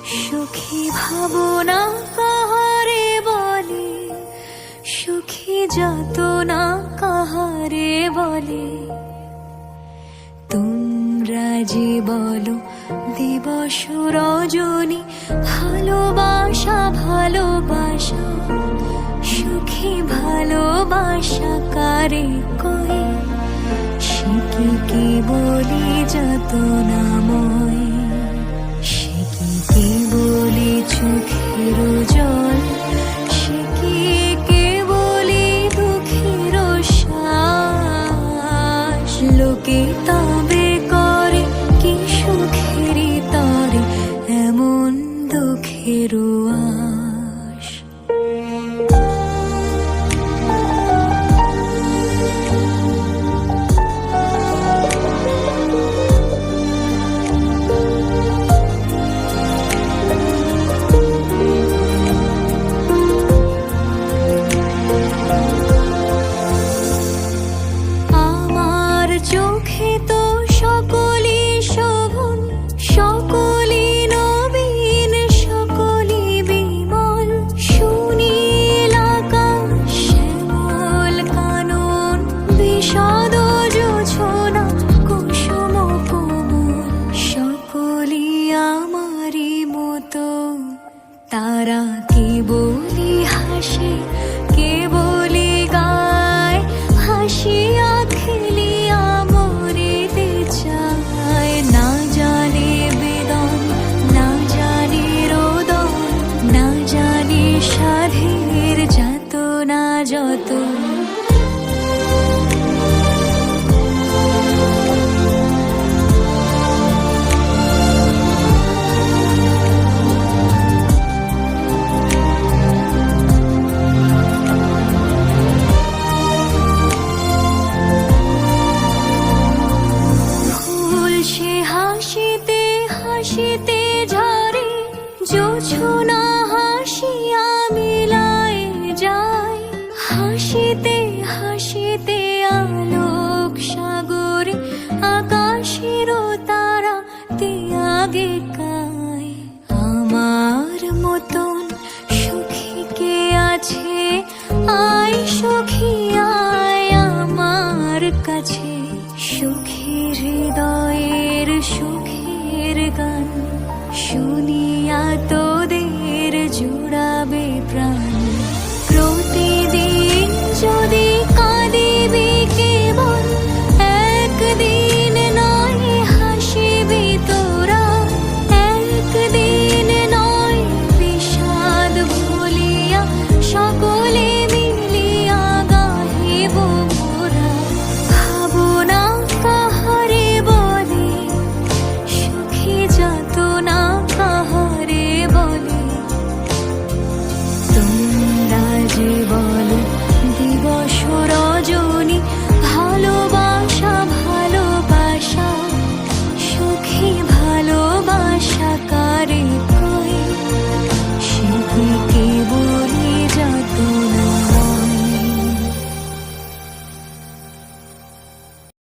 সুখী ভাবনা কাহারে বলে, সুখী যাতনা কাহারে বলে। তোমরা যে বলো দিবস রজনী, ভালোবাসা ভালোবাসা, সুখী ভালোবাসা কারে কয়? সে কি বলি যাতনাময়, সে কি বলি চোখের জল, সে কি বলি দুঃখের শ্বাস। লোকে তবে করে কি সুখেরই তরে এমন দুঃখের আশ। চোখে তো সকলই শোভন, সকলই নবীন, সকলই বিমল। সুনীল আকাশ, শ্যামল কানন, বিশদ জোছনা, কুসুম কোমল, সকলই আমারই মতো। তারা কে বলি হাসে, কে বলি গায়, হাসিয়া খেলিয়া মরিতে চায়। না জানে বেদন, না জানে রোদন, না জানে সাধের যাতনা যত। হাসিতে হাসিতে ঝরে, জোছনা হাসিয়া মিলায় যায়। হাসিতে হাসিতে আলোক সাগরে, আকাশের তারা তিয়াগে কায়। আমার মতন সুখী কে আছে? আয় সুখী আয় আমার কাছে। সুখী হৃদয়ের সুখের গান শুনি।